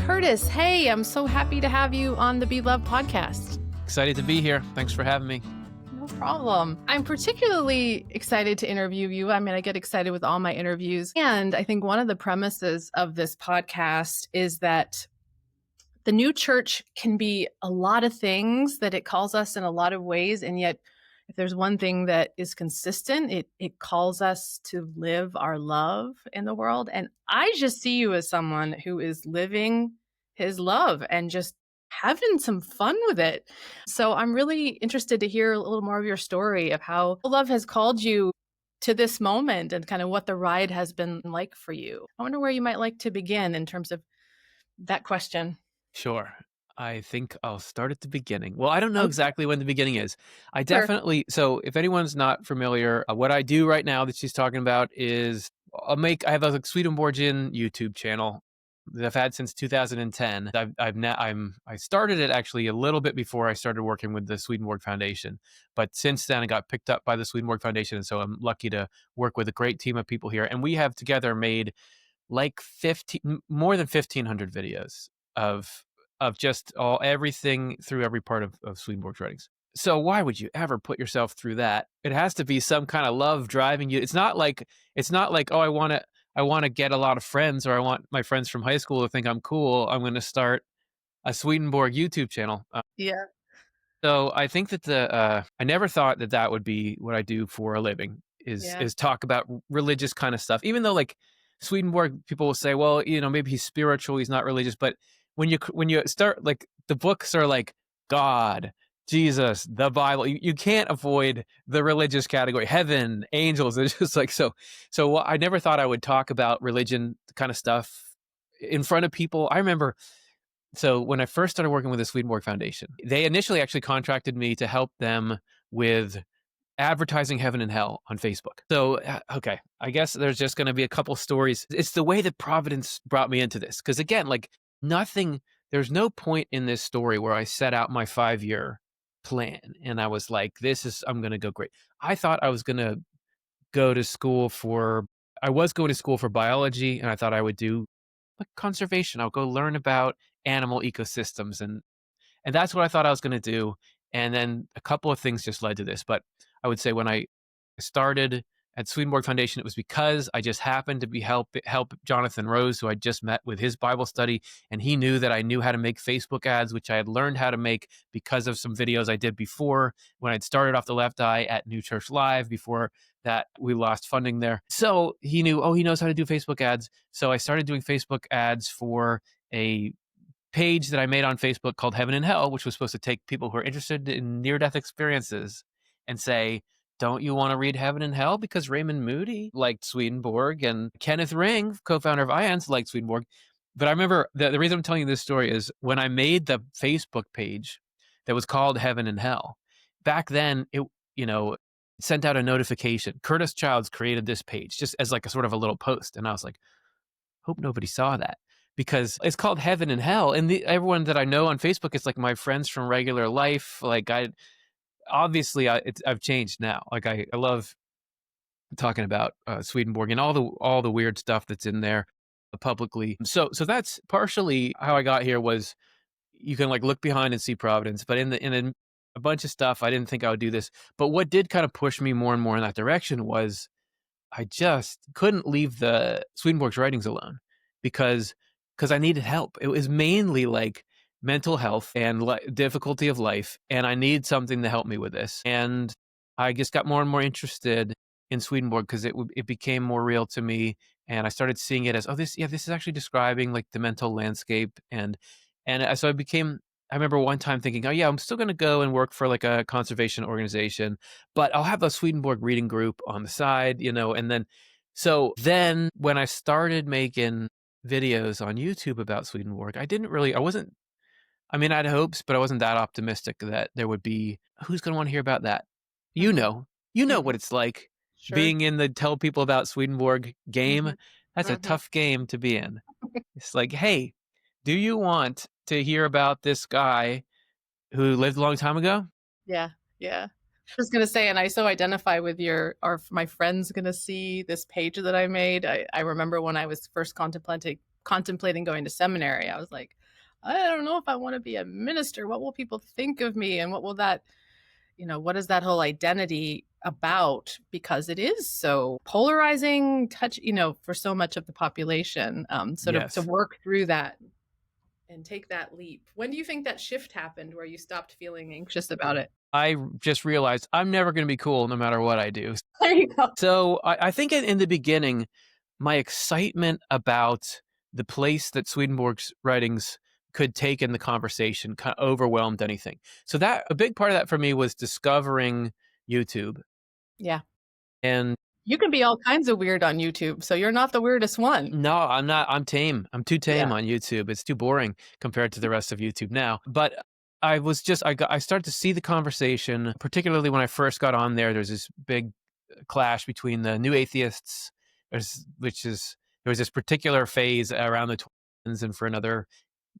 Curtis, hey, I'm so happy to have you on the Be Loved podcast. Excited to be here. Thanks for having me. No problem. I'm particularly excited to interview you. I mean, I get excited with all my interviews. And I think one of the premises of this podcast is that the new church can be a lot of things, that it calls us in a lot of ways. And yet, if there's one thing that is consistent, it calls us to live our love in the world. And I just see you as someone who is living his love and just having some fun with it. So I'm really interested to hear a little more of your story of how love has called you to this moment and kind of what the ride has been like for you. I wonder where you might like to begin in terms of that question. Sure. I think I'll start at the beginning. Well, I don't know Okay. exactly when the beginning is. I Sure. definitely, so if anyone's not familiar, what I do right now that she's talking about is I have a Swedenborgian YouTube channel that I've had since 2010. I started it actually a little bit before I started working with the Swedenborg Foundation, but since then I got picked up by the Swedenborg Foundation, and so I'm lucky to work with a great team of people here, and we have together made like more than 1,500 videos of just everything through every part of Swedenborg's writings. So why would you ever put yourself through that? It has to be some kind of love driving you. It's not like, oh, I want to get a lot of friends, or I want my friends from high school to think I'm cool. I'm going to start a Swedenborg YouTube channel. Yeah. So I think that I never thought that would be what I do for a living, is talk about religious kind of stuff. Even though like Swedenborg, people will say, well, maybe he's spiritual, he's not religious, but when you start, like, the books are like God, Jesus, the Bible, you can't avoid the religious category, heaven, angels. It's just like, so I never thought I would talk about religion kind of stuff in front of people. I remember, so when I first started working with the Swedenborg Foundation, they initially actually contracted me to help them with advertising heaven and hell on Facebook. So, okay, I guess there's just going to be a couple stories. It's the way that Providence brought me into this. Because again, like, there's no point in this story where I set out my 5-year plan and I was like, I'm going to go great. I thought I was going to I was going to school for biology, and I thought I would do like conservation. I'll go learn about animal ecosystems, and that's what I thought I was going to do. And then a couple of things just led to this. But I would say when I started at Swedenborg Foundation, it was because I just happened to be help Jonathan Rose, who I just met with his Bible study, and he knew that I knew how to make Facebook ads, which I had learned how to make because of some videos I did before when I'd started off the left eye at New Church Live. Before that, we lost funding there. So he knew, he knows how to do Facebook ads. So I started doing Facebook ads for a page that I made on Facebook called Heaven and Hell, which was supposed to take people who are interested in near-death experiences and say, don't you want to read Heaven and Hell? Because Raymond Moody liked Swedenborg, and Kenneth Ring, co-founder of IANS, liked Swedenborg. But I remember the reason I'm telling you this story is when I made the Facebook page that was called Heaven and Hell, back then it sent out a notification. Curtis Childs created this page just as like a sort of a little post. And I was like, hope nobody saw that, because it's called Heaven and Hell. And everyone that I know on Facebook is like my friends from regular life. Like I've changed now. Like I love talking about Swedenborg and all the weird stuff that's in there publicly. So that's partially how I got here. Was you can like look behind and see Providence, but in a bunch of stuff I didn't think I would do this. But what did kind of push me more and more in that direction was I just couldn't leave the Swedenborg's writings alone because I needed help. It was mainly like mental health and difficulty of life, and I need something to help me with this. And I just got more and more interested in Swedenborg because it became more real to me, and I started seeing it as, this is actually describing like the mental landscape, and so I remember one time thinking, I'm still going to go and work for like a conservation organization, but I'll have a Swedenborg reading group on the side, and then when I started making videos on YouTube about Swedenborg, I had hopes, but I wasn't that optimistic that there would be, who's going to want to hear about that? You know what it's like. Sure. Being in the tell people about Swedenborg game. Mm-hmm. That's a tough game to be in. It's like, hey, do you want to hear about this guy who lived a long time ago? Yeah. I was going to say, and I so identify with my friend's going to see this page that I made. I remember when I was first contemplating contemplating going to seminary. I was like, I don't know if I want to be a minister. What will people think of me? And what will that, what is that whole identity about? Because it is so polarizing, for so much of the population. So to Yes. work through that and take that leap. When do you think that shift happened where you stopped feeling anxious about it? I just realized I'm never going to be cool no matter what I do. There you go. So I think in the beginning, my excitement about the place that Swedenborg's writings could take in the conversation kind of overwhelmed anything. So that a big part of that for me was discovering YouTube. Yeah. And You can be all kinds of weird on YouTube, so you're not the weirdest one. no, I'm not. I'm tame. I'm too tame Yeah. on YouTube. It's too boring compared to the rest of YouTube now. But I started to see the conversation, particularly when I first got on there. There's this big clash between the new atheists, there was this particular phase around the 20s and for another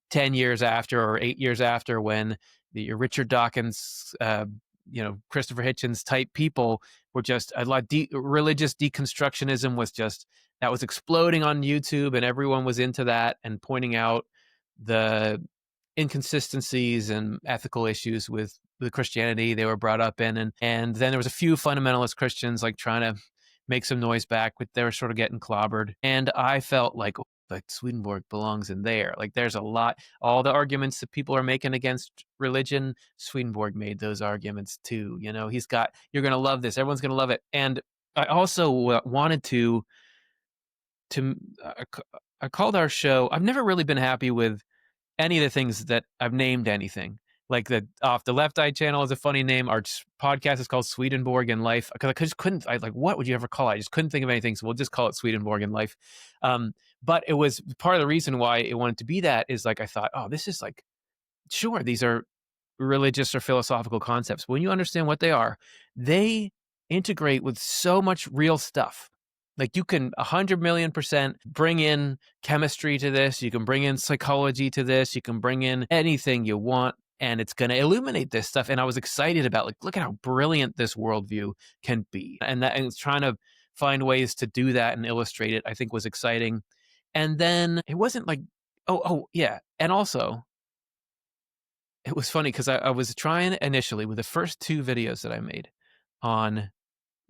10 years after or 8 years after when the Richard Dawkins, Christopher Hitchens type people were just a lot. Religious deconstructionism was just that was exploding on YouTube, and everyone was into that and pointing out the inconsistencies and ethical issues with the Christianity they were brought up in, and then there was a few fundamentalist Christians like trying to make some noise back, but they were sort of getting clobbered, and I felt like Swedenborg belongs in there. Like there's a lot, all the arguments that people are making against religion, Swedenborg made those arguments too. You're going to love this. Everyone's going to love it. And I also wanted to I called our show. I've never really been happy with any of the things that I've named anything. Like the Off the Left Eye channel is a funny name. Our podcast is called Swedenborgian Life because I just couldn't. What would you ever call it? I just couldn't think of anything. So we'll just call it Swedenborgian Life. But it was part of the reason why it wanted to be that is like I thought, oh, this is like, sure, these are religious or philosophical concepts. But when you understand what they are, they integrate with so much real stuff. Like you can 100,000,000% bring in chemistry to this. You can bring in psychology to this. You can bring in anything you want, and it's going to illuminate this stuff. And I was excited about look at how brilliant this worldview can be, and trying to find ways to do that and illustrate it, I think was exciting. And then it wasn't like, oh yeah, and also it was funny because I was trying initially with the first 2 videos that I made on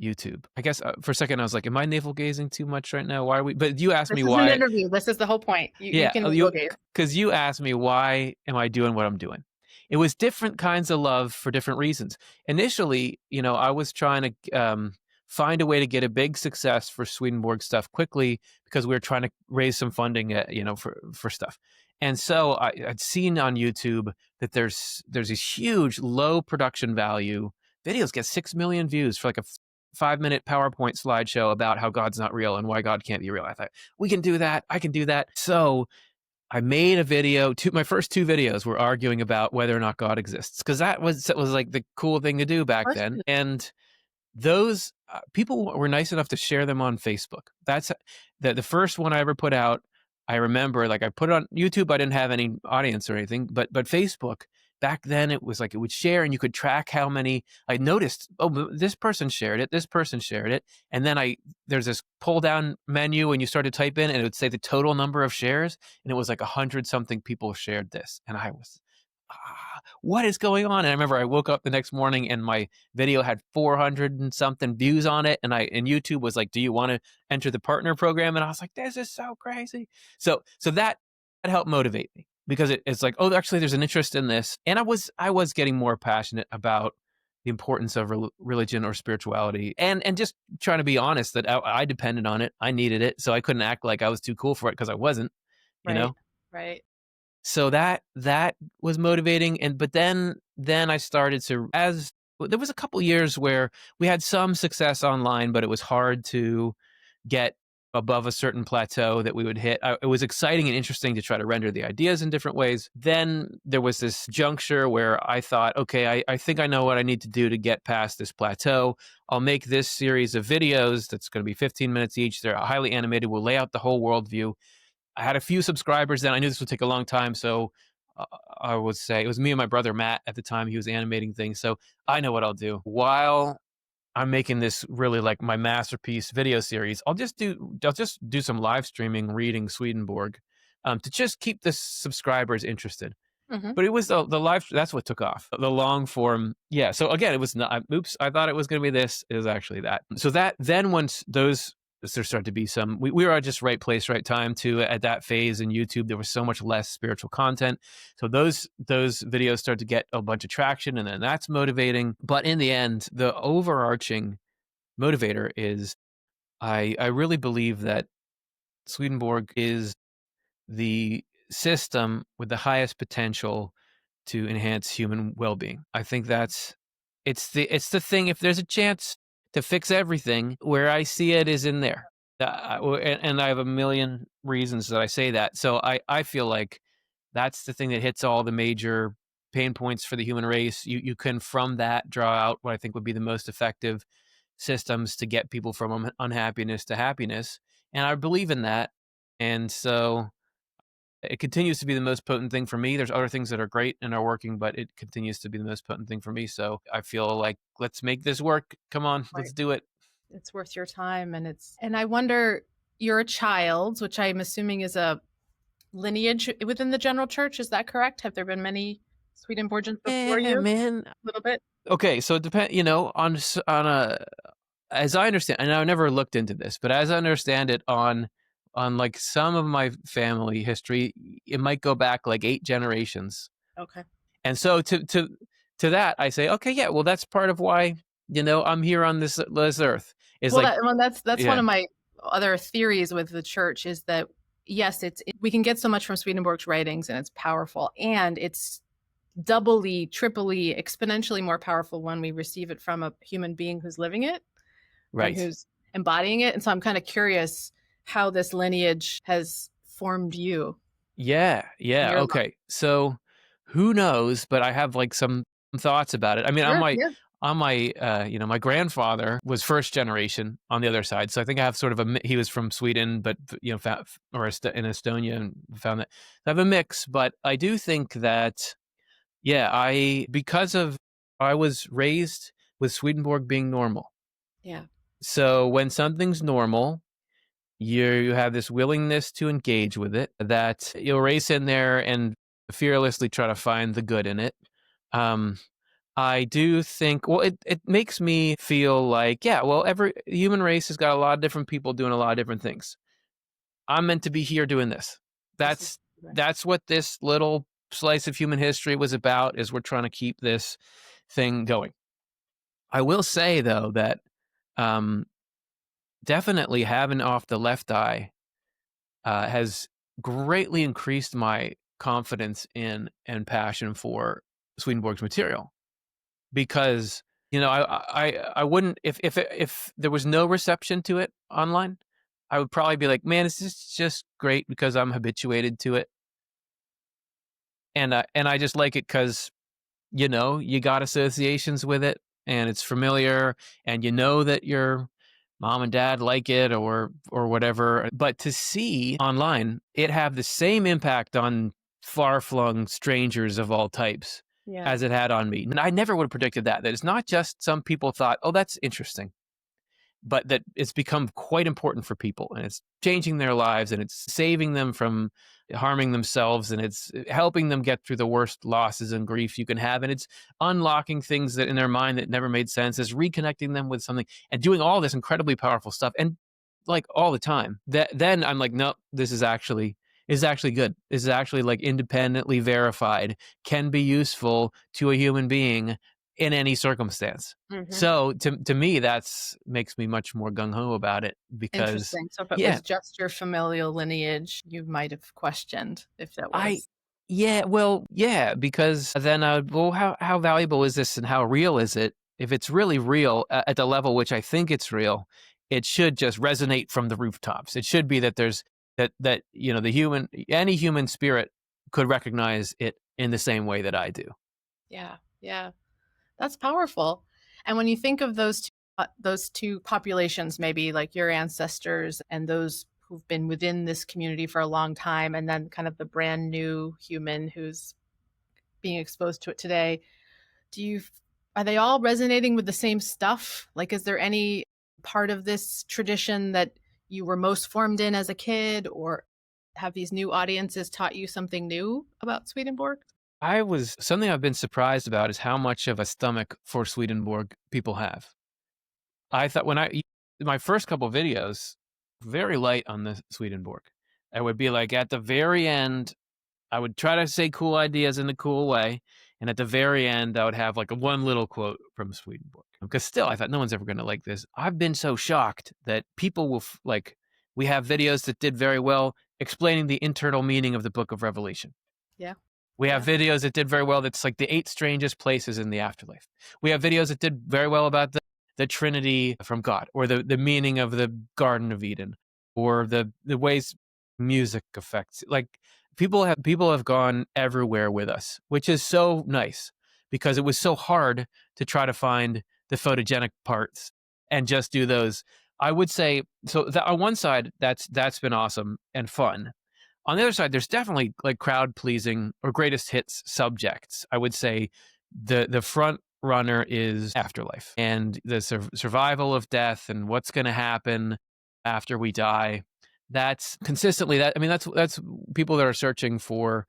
YouTube. I guess for a second I was like, am I navel gazing too much right now? Why are we? But you asked me This is why. an interview. This is the whole point. You can Because you asked me why am I doing what I'm doing. It was different kinds of love for different reasons. Initially, I was trying to find a way to get a big success for Swedenborg stuff quickly because we were trying to raise some funding, for stuff. And so I'd seen on YouTube that there's these huge low production value videos get 6 million views for like a 5-minute PowerPoint slideshow about how God's not real and why God can't be real. I thought, we can do that. I can do that. So I made a video. My first 2 videos were arguing about whether or not God exists because that was like the cool thing to do back then. And those people were nice enough to share them on Facebook. That's the first one I ever put out. I remember I put it on YouTube. I didn't have any audience or anything, but Facebook back then it was like it would share and you could track how many. I noticed, this person shared it, this person shared it, and then there's this pull down menu and you start to type in and it would say the total number of shares and it was like 100 something people shared this, and I was, what is going on? And I remember I woke up the next morning and my video had 400 and something views on it, and YouTube was like, do you want to enter the partner program? And I was like, this is so crazy. So that helped motivate me because it's like, oh, actually there's an interest in this. And I was getting more passionate about the importance of religion or spirituality, and just trying to be honest that I depended on it. I needed it. So I couldn't act like I was too cool for it because I wasn't, Right. So that was motivating. But then I started to, as there was a couple years where we had some success online, but it was hard to get above a certain plateau that we would hit. It was exciting and interesting to try to render the ideas in different ways. Then there was this juncture where I thought, okay, I think I know what I need to do to get past this plateau. I'll make this series of videos that's going to be 15 minutes each. They're highly animated. We'll lay out the whole worldview. I had a few subscribers then. I knew this would take a long time. So I would say it was me and my brother, Matt, at the time. He was animating things. So I know what I'll do. While I'm making this really like my masterpiece video series, I'll just do some live streaming reading Swedenborg to just keep the subscribers interested. Hmm. But it was the live. That's what took off. The long form. Yeah. So again, it was not. Oops. I thought it was going to be this. It was actually that. So that then once those there started to be some. We were at just right place, right time too. At that phase in YouTube, there was so much less spiritual content. So those videos started to get a bunch of traction, and then that's motivating. But in the end, the overarching motivator is I really believe that Swedenborg is the system with the highest potential to enhance human well-being. I think it's the thing. If there's a chance to fix everything, where I see it is in there. And I have a million reasons that I say that. So I feel like that's the thing that hits all the major pain points for the human race. You can from that draw out what I think would be the most effective systems to get people from unhappiness to happiness. And I believe in that. And so it continues to be the most potent thing for me. There's other things that are great and are working, but it continues to be the most potent thing for me. So I feel like, let's make this work. Come on, let's do it. It's worth your time. And I wonder, you're a child, which I'm assuming is a lineage within the general church. Is that correct? Have there been many Swedenborgians before Yeah, you? man. A little bit. Okay, so it depends, on a, as I understand, and I never looked into this, but as I understand it, on like some of my family history, it might go back like 8 generations. Okay. And so to that, I say, okay, yeah, well, that's part of why, I'm here on this earth is Well, like, that's one yeah, of my other theories with the church is that yes, we can get so much from Swedenborg's writings, and it's powerful, and it's doubly, triply, exponentially more powerful when we receive it from a human being who's living it and right. who's embodying it. And so I'm kind of curious how this lineage has formed you Yeah, in yeah, your life. okay. So who knows, but I have like some thoughts about it. I mean, Sure. Yeah. my grandfather was first generation on the other side. So I think I have sort of he was from Sweden, but in Estonia, and found that I have a mix. But I do think that, yeah, I was raised with Swedenborg being normal. Yeah. So when something's normal, you have this willingness to engage with it, that you'll race in there and fearlessly try to find the good in it. Um, I do think, well, it makes me feel like, yeah, well, every human race has got a lot of different people doing a lot of different things. I'm meant to be here doing this. This is That's right. that's what this little slice of human history was about, is we're trying to keep this thing going. I will say though that um, definitely having off the left eye has greatly increased my confidence in and passion for Swedenborg's material, because I wouldn't, if there was no reception to it online, I would probably be like, man, this is just great because I'm habituated to it, and I just like it because you got associations with it, and it's familiar, and that your mom and dad like it, or whatever. But to see online it have the same impact on far-flung strangers of all types Yeah. as it had on me, and I never would have predicted that it's not just some people thought, oh, that's interesting, but that it's become quite important for people, and it's changing their lives, and it's saving them from harming themselves, and it's helping them get through the worst losses and grief you can have, and it's unlocking things that in their mind that never made sense, is reconnecting them with something, and doing all this incredibly powerful stuff, and like all the time. That then I'm like, no, this is actually good. This is actually like independently verified, can be useful to a human being in any circumstance. Hmm. So to me, that's makes me much more gung ho about it, because Interesting. So if it yeah, was just your familial lineage, you might have questioned if that I was. yeah, well, yeah, because then well, how valuable is this and how real is it? If it's really real at the level which I think it's real, it should just resonate from the rooftops. It should be that there's that any human spirit could recognize it in the same way that I do. Yeah. Yeah. That's powerful. And when you think of those two populations, maybe like your ancestors and those who've been within this community for a long time, and then kind of the brand new human who's being exposed to it today, do you are they all resonating with the same stuff? Like, is there any part of this tradition that you were most formed in as a kid, or Have these new audiences taught you something new about Swedenborg? Something I've been surprised about is how much of a stomach for Swedenborg people have. I thought my first couple videos, very light on the Swedenborg. I would be like at the very end, I would try to say cool ideas in a cool way. And at the very end, I would have like a one little quote from Swedenborg. Because still, I thought no one's ever going to like this. I've been so shocked that people will we have videos that did very well explaining the internal meaning of the book of Revelation. Yeah. We have Yeah. videos that did very well. That's like the 8 strangest places in the afterlife. We have videos that did very well about the Trinity from God, or the meaning of the Garden of Eden, or the ways music affects. Like people have gone everywhere with us, which is so nice because it was so hard to try to find the photogenic parts and just do those. I would say so. On one side, that's been awesome and fun. On the other side, there's definitely like crowd pleasing or greatest hits subjects. I would say the front runner is afterlife and the survival of death and what's going to happen after we die. That's consistently that. I mean, that's people that are searching for,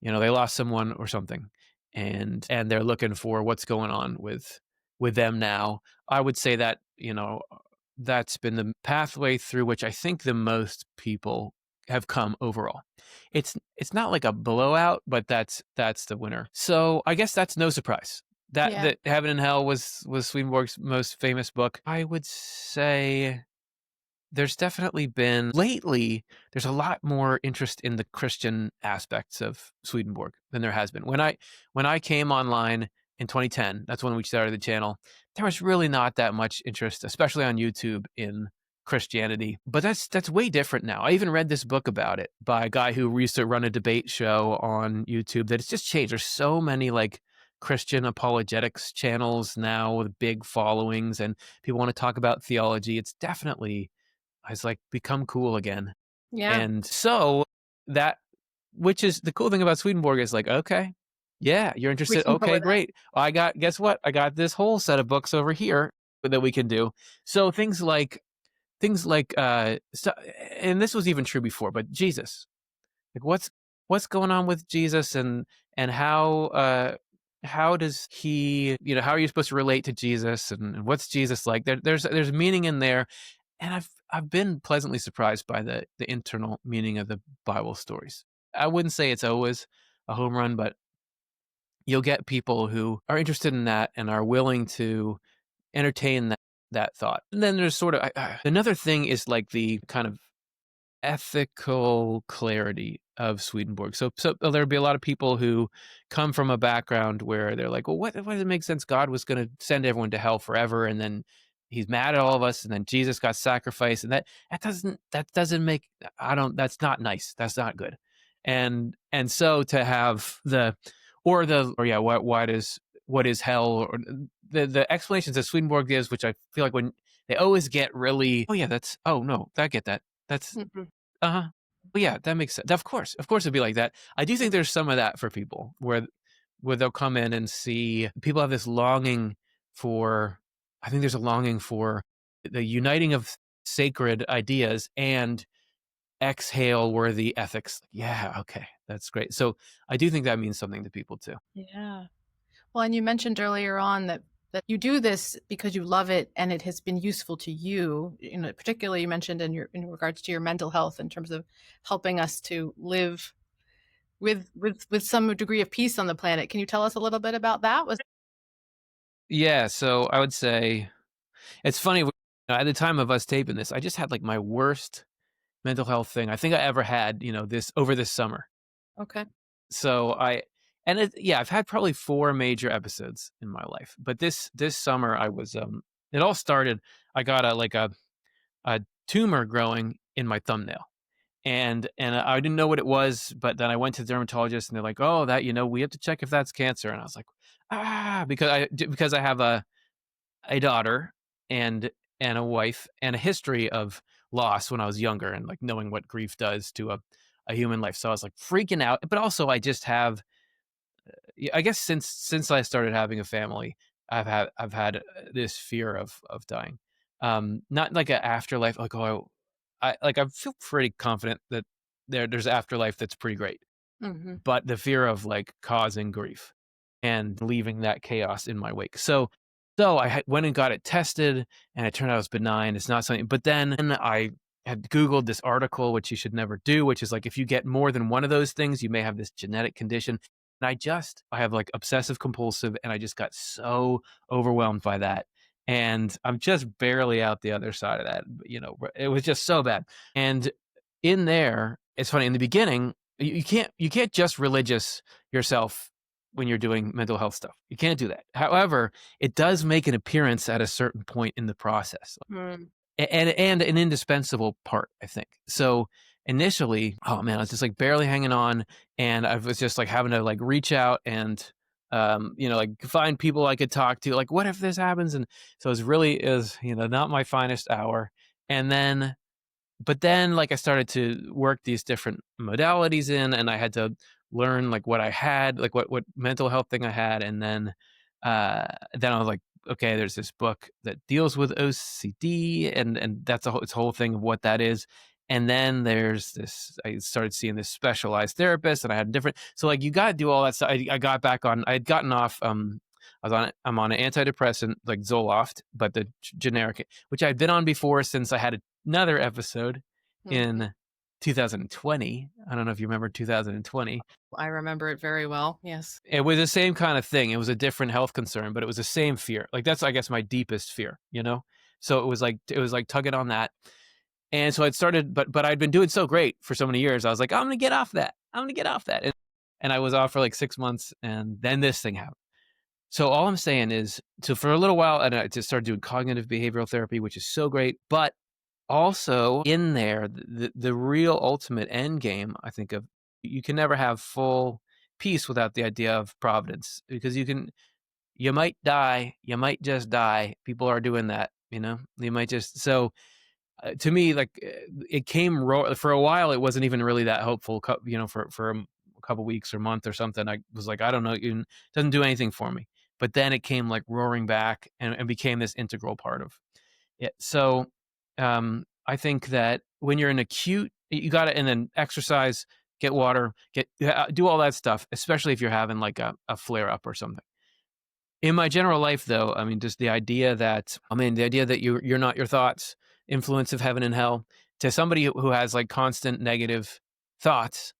they lost someone or something, and they're looking for what's going on with them now. I would say that that's been the pathway through which I think the most people have come overall. It's not like a blowout, but that's the winner. So I guess that's no surprise. Yeah. That Heaven and Hell was Swedenborg's most famous book. I would say there's definitely been lately, there's a lot more interest in the Christian aspects of Swedenborg than there has been. When I came online in 2010, that's when we started the channel, there was really not that much interest, especially on YouTube, in Christianity. But that's way different now. I even read this book about it by a guy who used to run a debate show on YouTube that it's just changed. There's so many like Christian apologetics channels now with big followings, and people want to talk about theology. It's definitely has like become cool again. Yeah. And so that, which is the cool thing about Swedenborg, is like, okay, yeah, you're We interested. can go Okay, with that. great. Guess what? I got this whole set of books over here that we can do. So so, and this was even true before, but Jesus, like what's going on with Jesus, and how does he, how are you supposed to relate to Jesus, and what's Jesus like? There's meaning in there. And I've been pleasantly surprised by the internal meaning of the Bible stories. I wouldn't say it's always a home run, but you'll get people who are interested in that and are willing to entertain that thought. And then there's sort of another thing is like the kind of ethical clarity of Swedenborg. So there'd be a lot of people who come from a background where they're like, well, what does it make sense? God was going to send everyone to hell forever, and then he's mad at all of us, and then Jesus got sacrificed, and that doesn't make that's not nice. That's not good. And so to have what is hell, or the explanations that Swedenborg gives, which I feel like when they always get really, oh yeah, no, I get that. That's Mhm. uh-huh. Well, yeah, that makes sense. Of course it'd be like that. I do think there's some of that for people where they'll come in and see people have this longing for, I think there's a longing for the uniting of sacred ideas and exhale worthy ethics. Yeah, okay. That's great. So I do think that means something to people too. Yeah. Well, and you mentioned earlier on that you do this because you love it and it has been useful to you. Particularly you mentioned in regards to your mental health in terms of helping us to live with some degree of peace on the planet. Can you tell us a little bit about that? Yeah, so I would say it's funny, at the time of us taping this, I just had like my worst mental health thing I think I ever had, this over this summer. Okay. So I've had probably 4 major episodes in my life, but this summer I was it all started. I got a tumor growing in my thumbnail, and I didn't know what it was, but then I went to the dermatologist and they're like, oh, that we have to check if that's cancer, and I was like, because I have a daughter and a wife and a history of loss when I was younger, and like knowing what grief does to a human life. So I was like freaking out, but also I just have, I guess since I started having a family, I've had this fear of dying. Not like an afterlife, like I feel pretty confident that there's afterlife that's pretty great. Hmm. But the fear of like causing grief and leaving that chaos in my wake. So I went and got it tested, and it turned out it was benign. It's not something. But then I had Googled this article, which you should never do, which is like if you get more than one of those things, you may have this genetic condition. And I have like obsessive compulsive, and I just got so overwhelmed by that. And I'm just barely out the other side of that. It was just so bad. And in there, it's funny, in the beginning, you can't just religious yourself when you're doing mental health stuff. You can't do that. However, it does make an appearance at a certain point in the process, Mm. and an indispensable part, I think. So initially, oh man, I was just like barely hanging on, and I was just like having to like reach out and like find people I could talk to. Like, what if this happens? And so it was not my finest hour. And then but then like I started to work these different modalities in, and I had to learn like what I had, like what mental health thing I had. And then I was like, okay, there's this book that deals with OCD, and that's its whole thing of what that is. And then there's this, I started seeing this specialized therapist, and I had different, so like you got to do all that stuff. I got back on, I had gotten off, I'm on an antidepressant like Zoloft, but the generic, which I'd been on before since I had another episode Mhm. in 2020. I don't know if you remember 2020. I remember it very well. Yes. It was the same kind of thing. It was a different health concern, but it was the same fear. Like that's, I guess, my deepest fear. So it was like tugging on that. And so I'd started, but I'd been doing so great for so many years. I was like, I'm gonna get off that. I'm gonna get off that. And I was off for like 6 months, and then this thing happened. So all I'm saying is, so for a little while, and I just started doing cognitive behavioral therapy, which is so great. But also in there, the real ultimate end game, I think, of you can never have full peace without the idea of providence, because you might die, you might just die. People are doing that, you might just, so to me, like it came for a while. It wasn't even really that hopeful, for a couple weeks or month or something. I was like, I don't know, it doesn't do anything for me. But then it came like roaring back, and became this integral part of it. So I think that when you're in acute, you got to, and then exercise, get water, do all that stuff, especially if you're having like a flare up or something. In my general life, though, I mean, just the idea that, you're not your thoughts, influence of heaven and hell, to somebody who has like constant negative thoughts,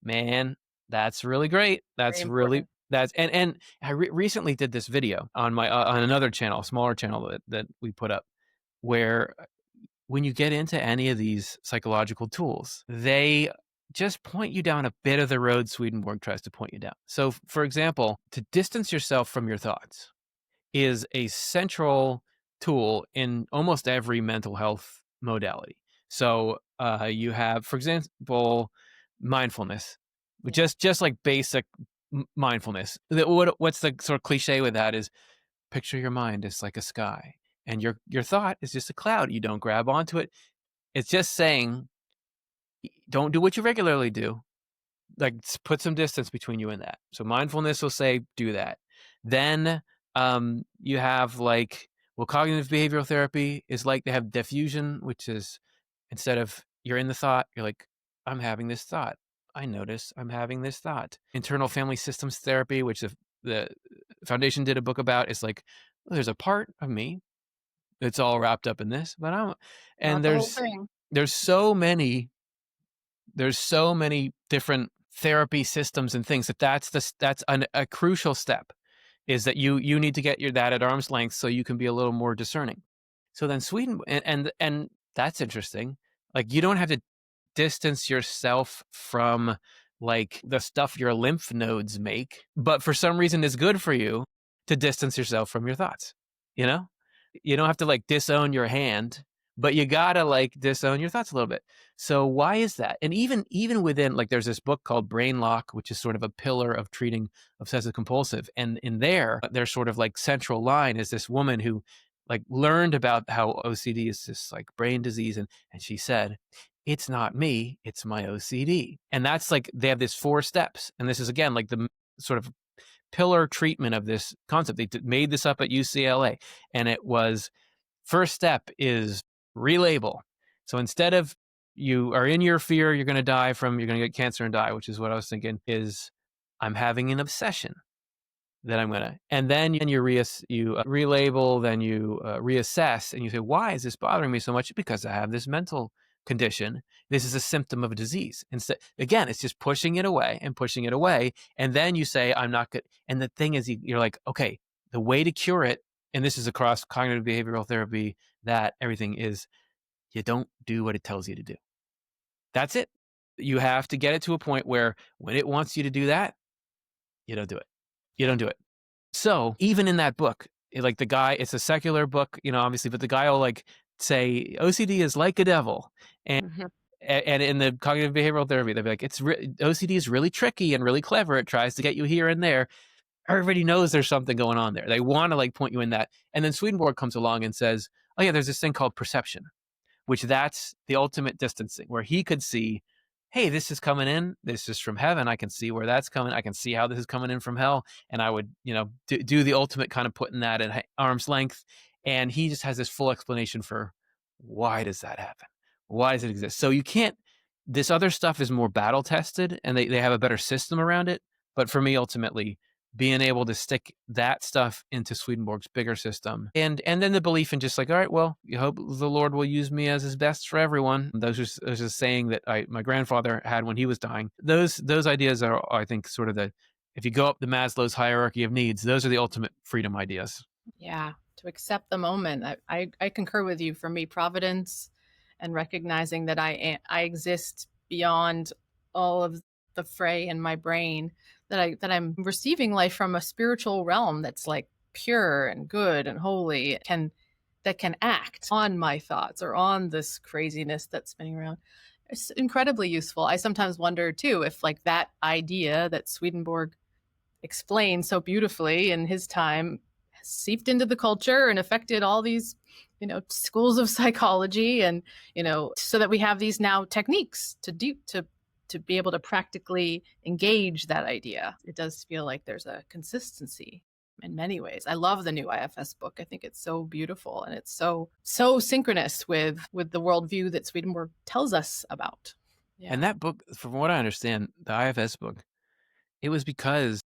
man, that's really great. Very important. And I recently did this video on my on another channel, smaller channel that we put up, where when you get into any of these psychological tools, they just point you down a bit of the road Swedenborg tries to point you down. So, for example, to distance yourself from your thoughts is a central tool in almost every mental health modality. So, you have, for example, mindfulness, Yeah. just like basic mindfulness. What's the sort of cliche with that is, picture your mind as like a sky, and your thought is just a cloud. You don't grab onto it. It's just saying, don't do what you regularly do. Like, put some distance between you and that. So mindfulness will say, do that. Then you have like, well, cognitive behavioral therapy is like, they have diffusion, which is, instead of you're in the thought, you're like, I'm having this thought. I notice I'm having this thought. Internal family systems therapy, which the foundation did a book about, is like, well, there's a part of me that's all wrapped up in this, but and Not the whole thing. there's so many there's so many different therapy systems and things that's a crucial step, is that you need to get that at arm's length so you can be a little more discerning. So then Sweden, and that's interesting. Like, you don't have to distance yourself from like the stuff your lymph nodes make, but for some reason it's good for you to distance yourself from your thoughts. You know, you don't have to like disown your hand, but you gotta like disown your thoughts a little bit. So why is that? And even within, like, there's this book called Brain Lock, which is sort of a pillar of treating obsessive compulsive. And in there, their sort of like central line is this woman who like learned about how OCD is this like brain disease, and she said, it's not me, it's my OCD. And that's like, they have this 4 steps. And this is again like the sort of pillar treatment of this concept. They made this up at UCLA, and it was, first step is relabel. So instead of you are in your fear, you're going to get cancer and die, which is what I was thinking is I'm having an obsession that I'm going to, and then you relabel, then you reassess and you say, why is this bothering me so much? Because I have this mental condition. This is a symptom of a disease. Instead, again, it's just pushing it away and pushing it away. And then you say, I'm not good. And the thing is, you're like, okay, the way to cure it, and this is across cognitive behavioral therapy, that everything is, you don't do what it tells you to do. That's it. You have to get it to a point where when it wants you to do that, you don't do it. You don't do it. So even in that book, like the guy, it's a secular book, obviously, but the guy will like say OCD is like a devil. And Mhm. and in the cognitive behavioral therapy, they'll be like, OCD is really tricky and really clever. It tries to get you here and there. Everybody knows there's something going on there. They want to like point you in that. And then Swedenborg comes along and says, oh yeah, there's this thing called perception, which that's the ultimate distancing, where he could see, hey, this is coming in. This is from heaven. I can see where that's coming. I can see how this is coming in from hell. And I would, do the ultimate kind of putting that at arm's length. And he just has this full explanation for why does that happen? Why does it exist? So you can't, this other stuff is more battle tested and they have a better system around it. But for me, ultimately, being able to stick that stuff into Swedenborg's bigger system. And then the belief in just like, all right, well, you hope the Lord will use me as his best for everyone. Those are a saying that my grandfather had when he was dying. Those ideas are, I think, sort of if you go up the Maslow's hierarchy of needs, those are the ultimate freedom ideas. Yeah, to accept the moment. I concur with you. For me, providence and recognizing that I exist beyond all of the fray in my brain, that I'm receiving life from a spiritual realm that's like pure and good and holy, that can act on my thoughts or on this craziness that's spinning around. It's incredibly useful. I sometimes wonder too if like that idea that Swedenborg explained so beautifully in his time has seeped into the culture and affected all these, schools of psychology, and so that we have these now techniques to be able to practically engage that idea. It does feel like there's a consistency in many ways. I love the new IFS book. I think it's so beautiful and it's so synchronous with the worldview that Swedenborg tells us about. Yeah. And that book, from what I understand, the IFS book, it was because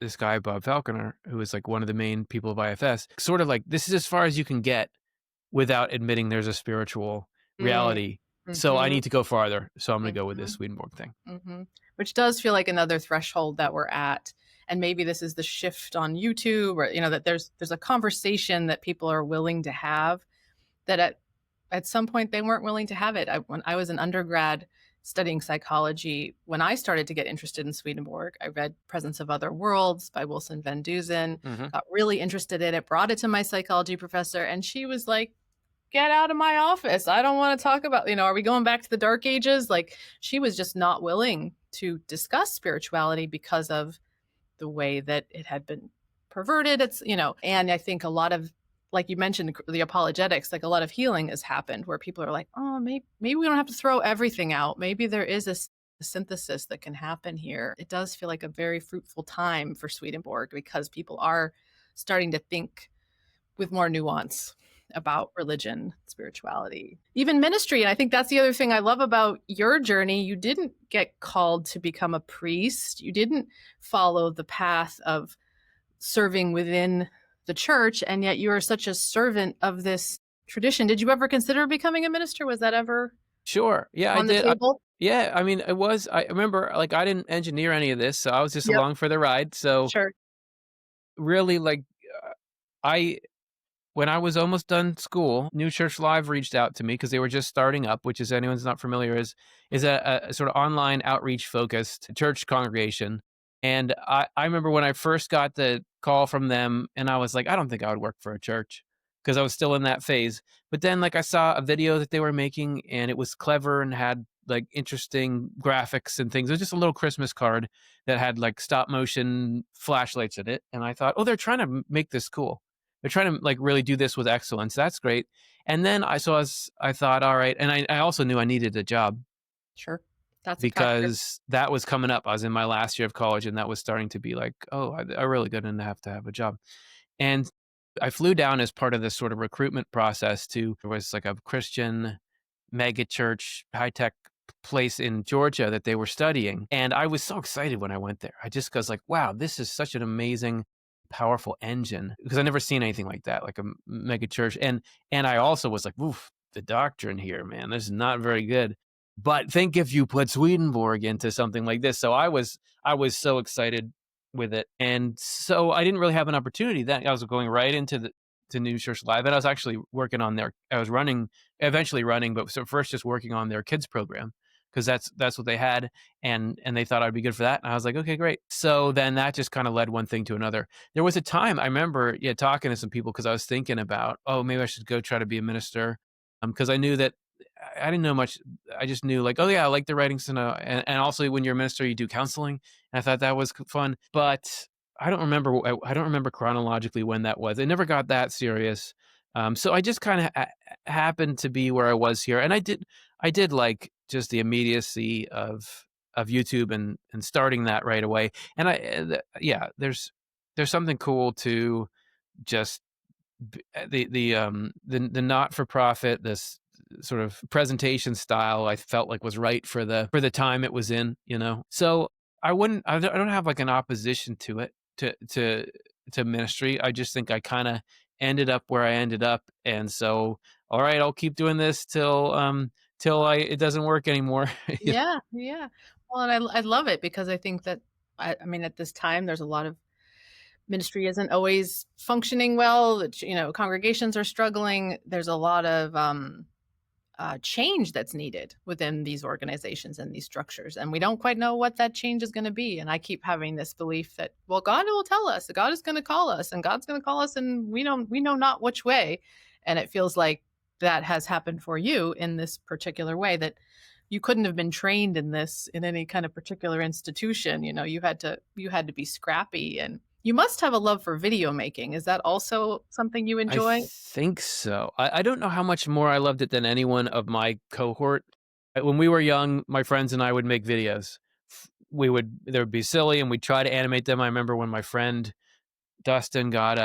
this guy, Bob Falconer, who was like one of the main people of IFS, sort of like, this is as far as you can get without admitting there's a spiritual reality. So I need to go farther. So I'm going to go with this Swedenborg thing. Which does feel like another threshold that we're at. And maybe this is the shift on YouTube, or, that there's a conversation that people are willing to have that at some point they weren't willing to have it. When I was an undergrad studying psychology, when I started to get interested in Swedenborg, I read Presence of Other Worlds by Wilson Van Dusen, got really interested in it, brought it to my psychology professor, and she was like, get out of my office. I don't want to talk about, are we going back to the dark ages? Like, she was just not willing to discuss spirituality because of the way that it had been perverted. It's, and I think a lot of, like you mentioned, the apologetics, like a lot of healing has happened where people are like, oh, maybe we don't have to throw everything out. Maybe there is a synthesis that can happen here. It does feel like a very fruitful time for Swedenborg because people are starting to think with more nuance about religion, spirituality, even ministry. And I think that's the other thing I love about your journey. You didn't get called to become a priest. You didn't follow the path of serving within the church, and yet you are such a servant of this tradition. Did you ever consider becoming a minister? Was that ever Sure. Yeah, on I the did. table? Yeah, I mean, I remember, like, I didn't engineer any of this, so I was just Yep. along for the ride. So Sure. really, like, I when I was almost done school, New Church Live reached out to me because they were just starting up, which, is anyone's not familiar, is a sort of online outreach focused church congregation. And I remember when I first got the call from them, and I was like, I don't think I would work for a church because I was still in that phase. But then, like, I saw a video that they were making, and it was clever and had like interesting graphics and things. It was just a little Christmas card that had like stop motion flashlights in it, and I thought, oh, they're trying to make this cool. They're trying to like really do this with excellence. That's great. And then I thought, all right. And I also knew I needed a job Sure. That's a factor. because that was coming up. I was in my last year of college, and that was starting to be like, oh, I really going to have a job. And I flew down as part of this sort of recruitment process there was like a Christian mega church, high tech place in Georgia that they were studying. And I was so excited when I went there. I just was like, wow, this is such an amazing, powerful engine because I never seen anything like that, like a mega church. And I also was like, oof, the doctrine here, man, this is not very good. But think if you put Swedenborg into something like this. So I was so excited with it. And so I didn't really have an opportunity then. I was going right into the to New Church Live, and I was actually working on their I was running eventually running, but so first just working on their kids program because that's what they had, and they thought I'd be good for that, and I was like, okay, great. So then that just kind of led one thing to another. There was a time I remember, yeah, talking to some people because I was thinking about, oh, maybe I should go try to be a minister, because I knew that I didn't know much. I just knew like, oh yeah, I like the writings and also when you're a minister, you do counseling, and I thought that was fun, but I don't remember. I don't remember chronologically when that was. It never got that serious. So I just kind of happened to be where I was here, and I did like just the immediacy of YouTube and starting that right away. And yeah, there's something cool to just the not for profit, this sort of presentation style I felt like was right for the time it was in, you know. So I don't have like an opposition to it to ministry. I just think I kind of ended up where I ended up, and so all right, I'll keep doing this till it doesn't work anymore. Yeah, yeah. Well, and I love it because I think that I mean, at this time, there's a lot of ministry isn't always functioning well. Congregations are struggling. There's a lot of change that's needed within these organizations and these structures, and we don't quite know what that change is going to be. And I keep having this belief that, well, God will tell us. God is going to call us, and God's going to call us, and we know not which way. And it feels like that has happened for you in this particular way, that you couldn't have been trained in this in any kind of particular institution. You had to be scrappy, and you must have a love for video making. Is that also something you I enjoy? think so. I don't know how much more I loved it than anyone of my cohort. When we were young, my friends and I would make videos. They would be silly, and we'd try to animate them. I remember when my friend Dustin got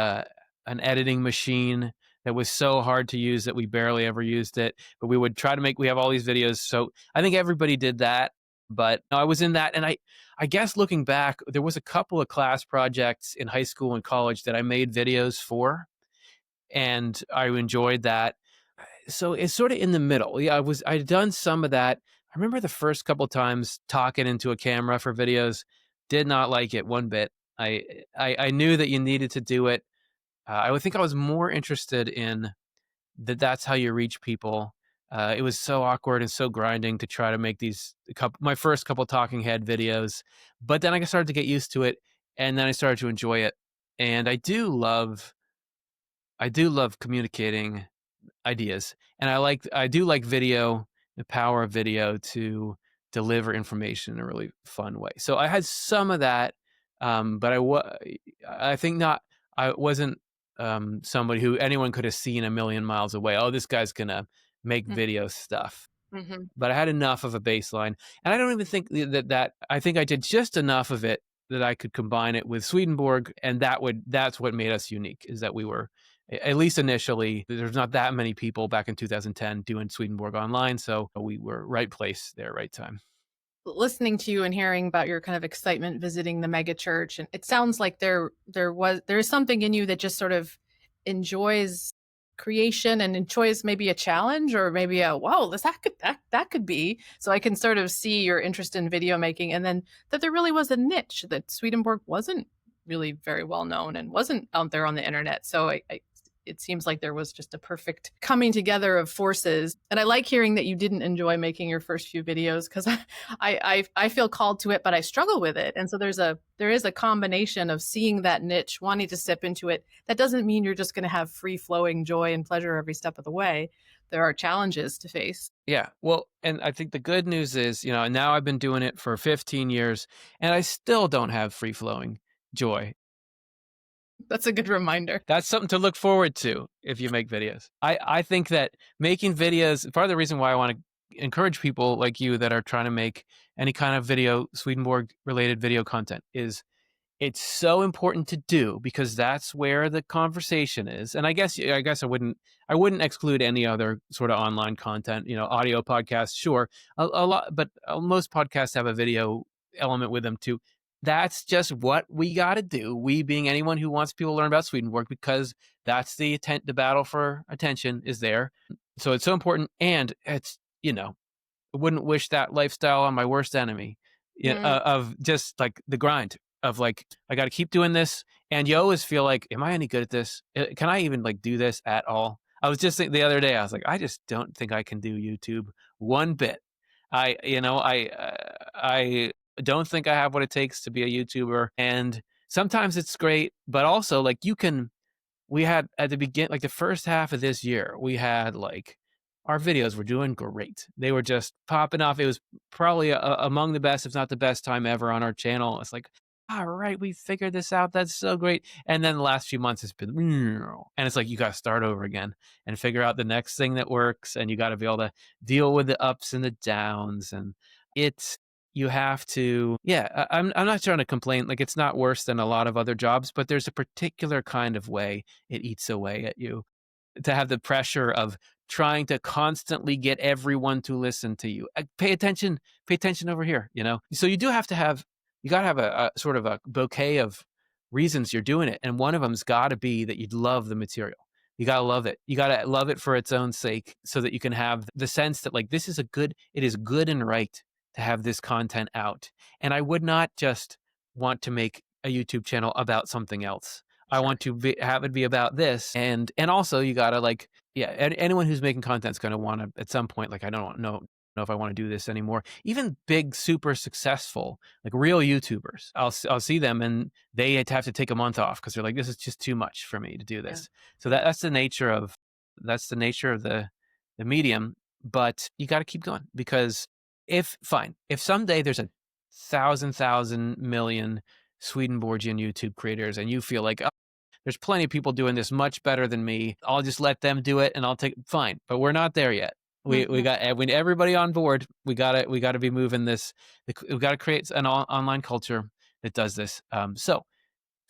an editing machine that was so hard to use that we barely ever used it. But we would try to we have all these videos. So I think everybody did that. But no, I was in that, and I guess looking back, there was a couple of class projects in high school and college that I made videos for, and I enjoyed that. So it's sort of in the middle. Yeah, I'd done some of that. I remember the first couple times talking into a camera for videos, did not like it one bit. I knew that you needed to do it. I would think I was more interested in that's how you reach people. It was so awkward and so grinding to try to make my first couple talking head videos, but then I started to get used to it, and then I started to enjoy it. And I do love communicating ideas, and I do like video, the power of video to deliver information in a really fun way. So I had some of that, but I think not. I wasn't somebody who anyone could have seen a million miles away. Oh, this guy's gonna make video stuff. Mm-hmm. But I had enough of a baseline, and I don't even think that I think I did just enough of it that I could combine it with Swedenborg, and that's what made us unique, is that we were, at least initially, there's not that many people back in 2010 doing Swedenborg online, so we were right place there, right time. Listening to you and hearing about your kind of excitement visiting the mega church, and it sounds like there is something in you that just sort of enjoys creation and enjoys maybe a challenge, or maybe a wow, that could be. So I can sort of see your interest in video making, and then that there really was a niche, that Swedenborg wasn't really very well known and wasn't out there on the internet. So it seems like there was just a perfect coming together of forces. And I like hearing that you didn't enjoy making your first few videos, because I feel called to it, but I struggle with it. And so there is a combination of seeing that niche, wanting to step into it. That doesn't mean you're just going to have free flowing joy and pleasure every step of the way. There are challenges to face. Yeah, well, and I think the good news is, now I've been doing it for 15 years, and I still don't have free flowing joy. That's a good reminder. That's something to look forward to if you make videos. I think that making videos, part of the reason why I want to encourage people like you that are trying to make any kind of Swedenborg related video content, is It's so important to do because that's where the conversation is. And I guess I wouldn't exclude any other sort of online content, audio podcasts, sure. A lot, but most podcasts have a video element with them too. That's just what we got to do. We being anyone who wants people to learn about Swedenborg, because that's the battle for attention is there. So it's so important, and wouldn't wish that lifestyle on my worst enemy. Mm, Of just like the grind of like, I got to keep doing this, and you always feel like, am I any good at this? Can I even like do this at all? I was just thinking the other day, I was like, I just don't think I can do YouTube one bit. I don't think I have what it takes to be a YouTuber, and sometimes it's great, but also like we had at the begin like the first half of this year, we had like our videos were doing great. They were just popping off. It was probably among the best, if not the best time ever on our channel. It's like, all right, we figured this out. That's so great. And then the last few months, it's been, and it's like, you got to start over again and figure out the next thing that works. And you got to be able to deal with the ups and the downs. And it's, you have to, yeah, I'm not trying to complain. Like, it's not worse than a lot of other jobs, but there's a particular kind of way it eats away at you, to have the pressure of trying to constantly get everyone to listen to you. Pay attention over here, So you got to have a sort of a bouquet of reasons you're doing it. And one of them's got to be that you love the material. You got to love it. You got to love it for its own sake, so that you can have the sense that like, it is good and right to have this content out. And I would not just want to make a YouTube channel about something else. I sure. want to have it be about this, and also you gotta like, yeah. Anyone who's making content is gonna want to at some point, like, I don't know if I want to do this anymore. Even big, super successful, like real YouTubers, I'll see them, and they have to take a month off because they're like, this is just too much for me to do Yeah. this. So that's the nature of the medium. But you got to keep going, because if someday there's a thousand million Swedenborgian YouTube creators, and you feel like, there's plenty of people doing this much better than me, I'll just let them do it and I'll take, fine. But we're not there yet. We Mhm. got everybody on board. We gotta be moving this. We gotta create an online culture that does this. So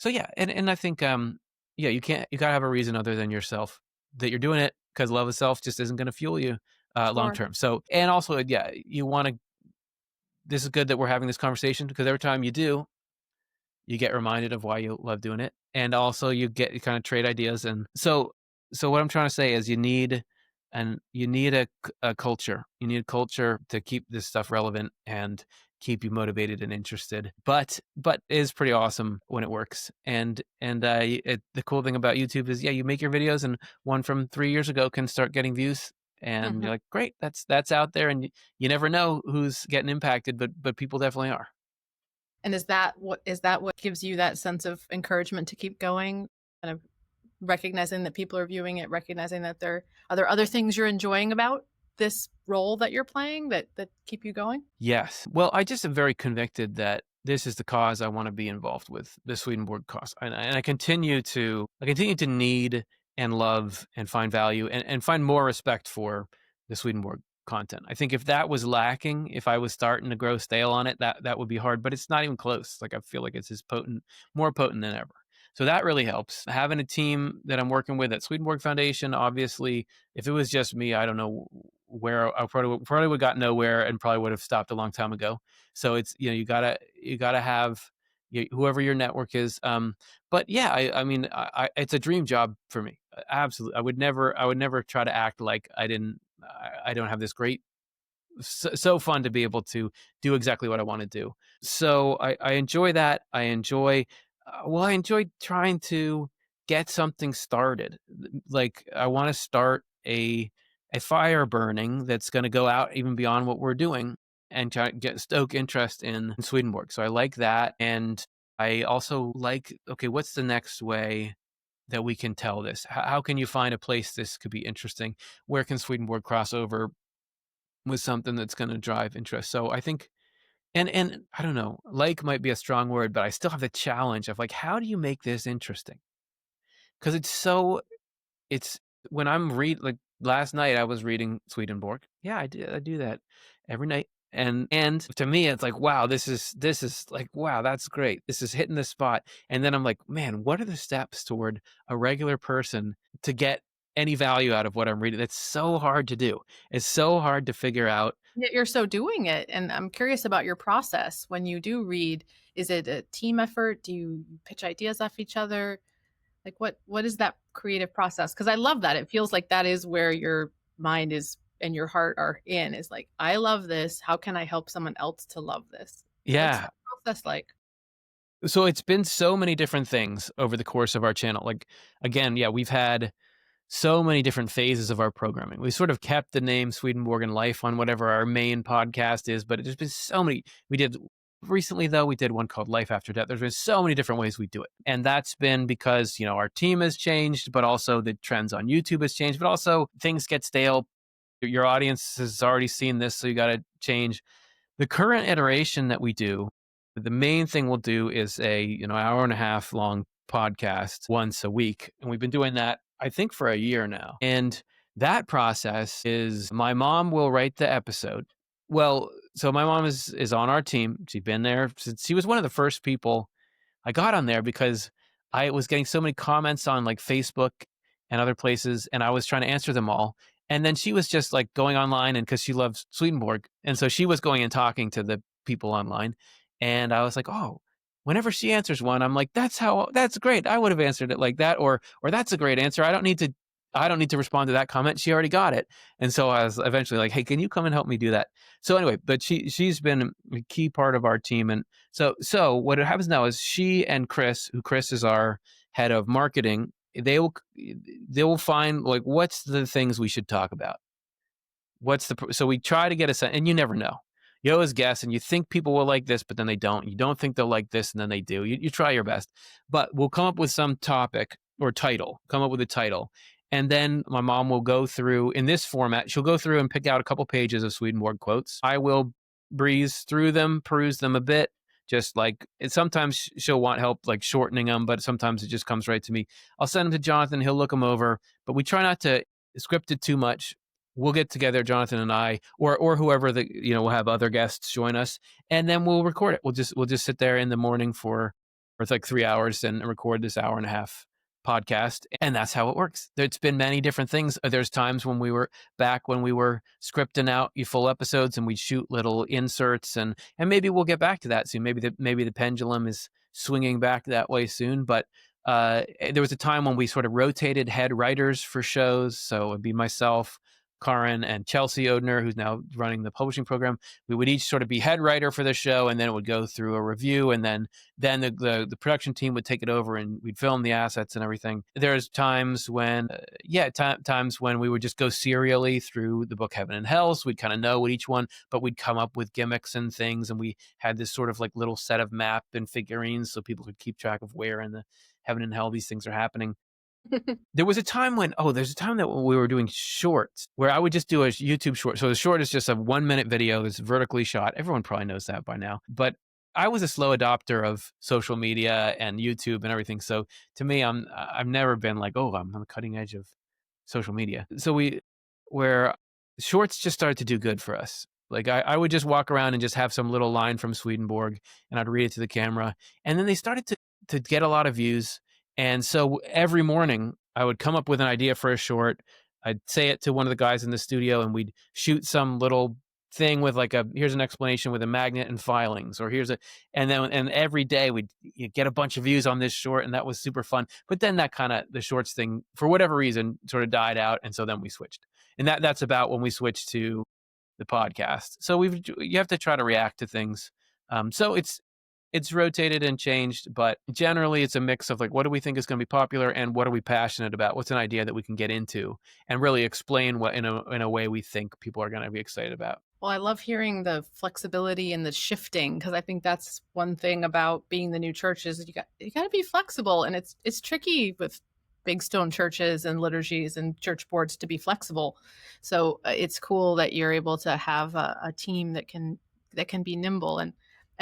yeah, and I think yeah, you gotta have a reason other than yourself that you're doing it, because love of self just isn't gonna fuel you long Sure. term. So, and also, yeah, you want to. This is good that we're having this conversation, because every time you do, you get reminded of why you love doing it, and also you kind of trade ideas. And so what I'm trying to say is, you need a culture. You need a culture to keep this stuff relevant and keep you motivated and interested. But it is pretty awesome when it works. And the cool thing about YouTube is, yeah, you make your videos, and one from 3 years ago can start getting views, and Mhm. you're like, great, that's out there, and you never know who's getting impacted, but people definitely are. And is that what gives you that sense of encouragement to keep going? Kind of recognizing that people are viewing it, recognizing that are there other things you're enjoying about this role that you're playing that keep you going? Yes. Well, I just am very convicted that this is the cause I want to be involved with, the Swedenborg cause. And I continue to need and love and find value, and find more respect for the Swedenborg content. I think if that was lacking, if I was starting to grow stale on it, that would be hard, but it's not even close. Like, I feel like it's as potent, more potent than ever. So that really helps. Having a team that I'm working with at Swedenborg Foundation, obviously, if it was just me, I don't know where I probably would have got nowhere, and probably would have stopped a long time ago. So it's, you gotta have whoever your network is. But yeah, I mean, it's a dream job for me. Absolutely, I would never try to act like I don't have this great, so fun to be able to do exactly what I want to do. So I enjoy that. I enjoy trying to get something started. Like, I want to start a fire burning that's going to go out even beyond what we're doing, and try to stoke interest in Swedenborg. So I like that, and I also like, okay, what's the next way that we can tell this? How can you find a place this could be interesting? Where can Swedenborg cross over with something that's going to drive interest? So I think, and I don't know, like might be a strong word, but I still have the challenge of like, how do you make this interesting? Because it's when I'm read like last night I was reading Swedenborg. Yeah, I do that every night. And to me, it's like, wow, this is like, wow, that's great. This is hitting the spot. And then I'm like, man, what are the steps toward a regular person to get any value out of what I'm reading? That's so hard to do. It's so hard to figure out. Yet you're so doing it. And I'm curious about your process when you do read. Is it a team effort? Do you pitch ideas off each other? Like what is that creative process? Because I love that. It feels like that is where your mind is and your heart are in, is like, I love this. How can I help someone else to love this? What's Yeah. that process like? So it's been so many different things over the course of our channel. Like, again, yeah, we've had so many different phases of our programming. We sort of kept the name Swedenborgian Life on whatever our main podcast is, but there's been so many. We did recently, though, we did one called Life After Death. There's been so many different ways we do it. And that's been because, our team has changed, but also the trends on YouTube has changed, but also things get stale. Your audience has already seen this, so you got to change. The current iteration that we do, the main thing we'll do is a hour and a half long podcast once a week, and we've been doing that I think for a year now. And that process is my mom will write the episode. Well, so my mom is on our team. She's been there since she was one of the first people I got on there because I was getting so many comments on like Facebook and other places, and I was trying to answer them all. And then she was just like going online, and because she loves Swedenborg, and so she was going and talking to the people online. And I was like, oh, whenever she answers one, I'm like, that's great. I would have answered it like that, or that's a great answer. I don't need to respond to that comment. She already got it. And so I was eventually like, hey, can you come and help me do that? So anyway, but she's been a key part of our team. And so what happens now is she and Chris is our head of marketing, they will find like, what's the things we should talk about? So we try to get a sense, and you never know. You always guess, and you think people will like this, but then they don't. You don't think they'll like this, and then they do. You try your best, but we'll come up with some topic or title. Come up with a title, and then my mom will go through in this format. She'll go through and pick out a couple pages of Swedenborg quotes. I will breeze through them, peruse them a bit. Just like, and sometimes she'll want help like shortening them, but sometimes it just comes right to me. I'll send them to Jonathan. He'll look them over, but we try not to script it too much. We'll get together, Jonathan and I, or whoever we'll have other guests join us, and then we'll record it. We'll just sit there in the morning for it's like 3 hours and record this hour and a half podcast, and that's how it works. There's been many different things. There's times when we were scripting out full episodes, and we shoot little inserts, and maybe we'll get back to that soon. Maybe the pendulum is swinging back that way soon, but. There was a time when we sort of rotated head writers for shows. So it'd be myself, Karin, and Chelsea Odner, who's now running the publishing program. We would each sort of be head writer for the show, and then it would go through a review, and then the production team would take it over, and we'd film the assets and everything. There's times when, times when we would just go serially through the book Heaven and Hell, so we'd kind of know what each one, but we'd come up with gimmicks and things, and we had this sort of like little set of map and figurines so people could keep track of where in the Heaven and Hell these things are happening. There's a time that we were doing shorts where I would just do a YouTube short. So the short is just a 1 minute video that's vertically shot. Everyone probably knows that by now, but I was a slow adopter of social media and YouTube and everything. So to me, I've never been like, oh, I'm on the cutting edge of social media. So where shorts just started to do good for us. Like I would just walk around and just have some little line from Swedenborg, and I'd read it to the camera, and then they started to get a lot of views. And so every morning I would come up with an idea for a short. I'd say it to one of the guys in the studio, and we'd shoot some little thing with like here's an explanation with a magnet and filings, or and every day we'd get a bunch of views on this short, and that was super fun. But then the shorts thing, for whatever reason, sort of died out. And so then we switched. And that's about when we switched to the podcast. So you have to try to react to things. So it's rotated and changed, but generally it's a mix of like, what do we think is going to be popular, and what are we passionate about? What's an idea that we can get into and really explain what in a way we think people are going to be excited about. Well, I love hearing the flexibility and the shifting, because I think that's one thing about being the new church is you got to be flexible, and it's tricky with big stone churches and liturgies and church boards to be flexible. So it's cool that you're able to have a team that can be nimble and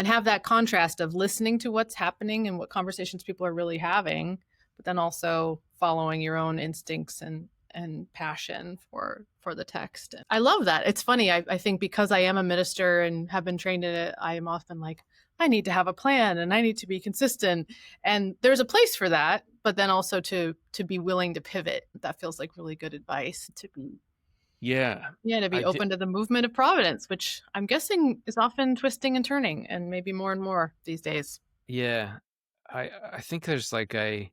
have that contrast of listening to what's happening and what conversations people are really having, but then also following your own instincts and and passion for the text. I love that. It's funny. I think because I am a minister and have been trained in it, I am often like, I need to have a plan and I need to be consistent. And there's a place for that, but then also to be willing to pivot. That feels like really good advice to be Yeah. to be open to the movement of providence, which I'm guessing is often twisting and turning, and maybe more and more these days. Yeah. I think there's like a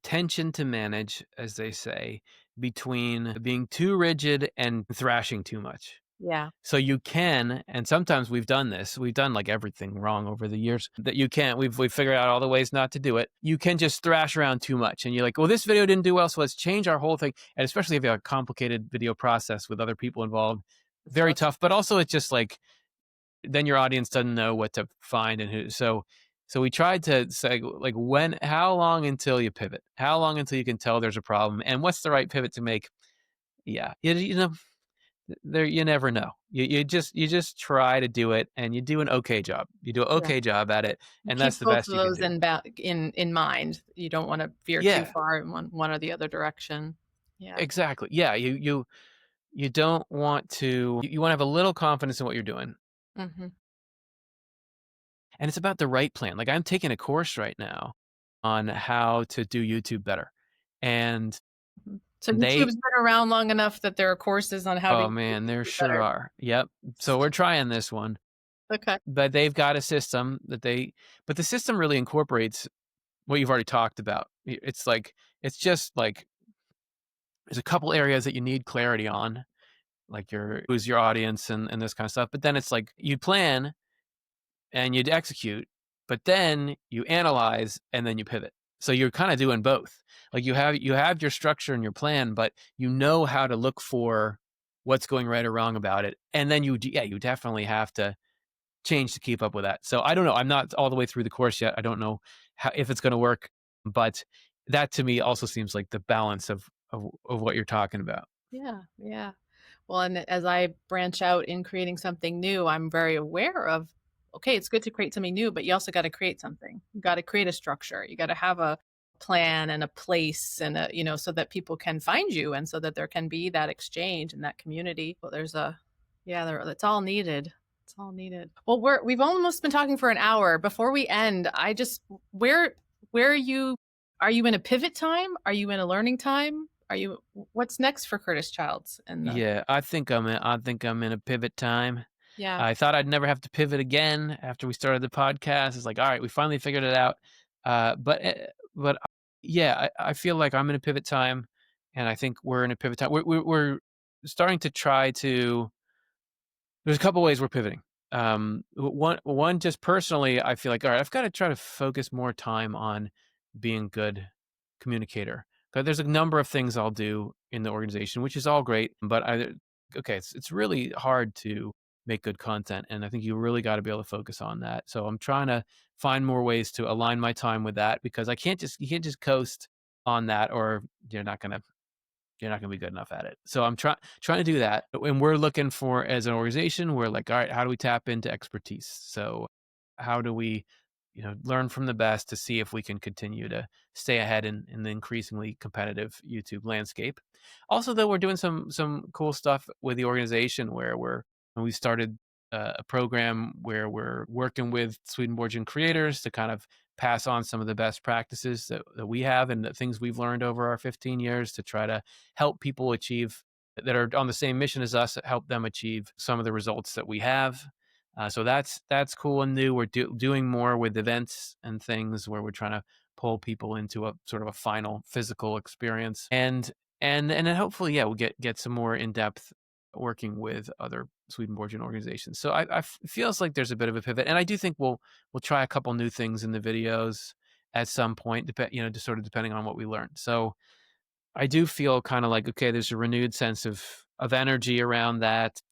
tension to manage, as they say, between being too rigid and thrashing too much. Yeah. So you can, and sometimes we've done this. We've done like everything wrong over the years that you can't. We've figured out all the ways not to do it. You can just thrash around too much, and you're like, well, this video didn't do well, so let's change our whole thing. And especially if you have a complicated video process with other people involved, very That's tough. But also, it's just like then your audience doesn't know what to find and who. So we tried to say like how long until you pivot? How long until you can tell there's a problem? And what's the right pivot to make? Yeah, you know, there you never know. You just try to do it, and you do an okay job. You do an yeah. okay job at it, You and that's keep the both best of you can those do. in mind. You don't want to veer too Yeah, far in one or the other direction. Yeah. exactly. Yeah, you don't want to. You want to have a little confidence in what you're doing, Hmm. and it's about the right plan. Like I'm taking a course right now on how to do YouTube better, and So they YouTube's been around long enough that there are courses on how to oh use man, there YouTube sure better. are. Yep. So we're trying this one, Okay. but they've got a system but the system really incorporates what you've already talked about. It's like it's just like there's a couple areas that you need clarity on, like who's your audience and this kind of stuff. But then it's like you plan and you'd execute, but then you analyze and then you pivot. So you're kind of doing both. Like you have your structure and your plan, but you know how to look for what's going right or wrong about it. And then you definitely have to change to keep up with that. So I don't know. I'm not all the way through the course yet. I don't know if it's going to work, but that to me also seems like the balance of what you're talking about. Yeah. Yeah. Well, and as I branch out in creating something new, I'm very aware of, okay, it's good to create something new, but you also got to create something. You got to create a structure. You got to have a plan and a place and so that people can find you and so that there can be that exchange and that community. Well, that's all needed. It's all needed. Well, we've almost been talking for an hour. Before we end, where are you in a pivot time? Are you in a learning time? What's next for Curtis Childs? Yeah, I think I'm in a pivot time. Yeah. I thought I'd never have to pivot again after we started the podcast. It's like, all right, we finally figured it out. But yeah, I feel like I'm in a pivot time, and I think we're in a pivot time. We're starting to try to. There's a couple ways we're pivoting. One just personally, I feel like, all right, I've got to try to focus more time on being a good communicator. But there's a number of things I'll do in the organization, which is all great. But it's really hard to make good content, and I think you really got to be able to focus on that. So I'm trying to find more ways to align my time with that because you can't just coast on that, or you're not gonna be good enough at it. So I'm trying to do that. And we're looking for, as an organization, we're like, all right, how do we tap into expertise? So how do we, learn from the best to see if we can continue to stay ahead in the increasingly competitive YouTube landscape? Also, though, we're doing some cool stuff with the organization where we started a program where we're working with Swedenborgian creators to kind of pass on some of the best practices that we have and the things we've learned over our 15 years to try to help people achieve that are on the same mission as us, help them achieve some of the results that we have. So that's cool and new. We're doing more with events and things where we're trying to pull people into a sort of a final physical experience, and then hopefully, yeah, we'll get some more in depth working with other Swedenborgian organizations. So feels like there's a bit of a pivot, and I do think we'll try a couple new things in the videos at some point, just sort of depending on what we learn. So I do feel kind of like, okay, there's a renewed sense of energy around that.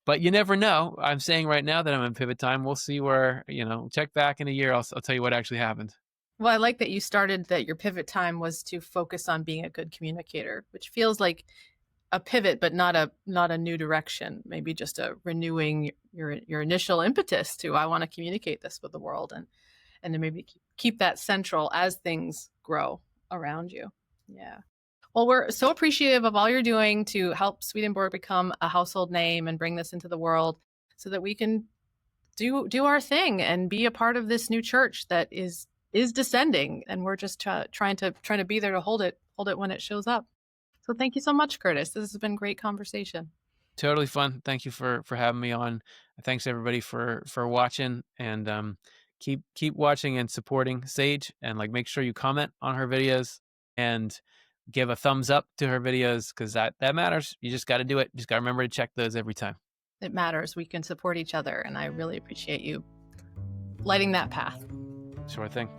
But you never know. I'm saying right now that I'm in pivot time. We'll see where, check back in a year. I'll tell you what actually happened. Well, I like that you started that your pivot time was to focus on being a good communicator, which feels like a pivot, but not a new direction. Maybe just a renewing your initial impetus to I want to communicate this with the world, and then maybe keep that central as things grow around you. Yeah. Well, we're so appreciative of all you're doing to help Swedenborg become a household name and bring this into the world so that we can do our thing and be a part of this new church that is descending. And we're just trying to be there to hold it when it shows up. So thank you so much, Curtis. This has been a great conversation. Totally fun. Thank you for having me on. Thanks everybody for watching, and keep watching and supporting Sage, and like make sure you comment on her videos and give a thumbs up to her videos, because that matters. You just got to do it. Just got to remember to check those every time. It matters. We can support each other, and I really appreciate you lighting that path. Sure thing.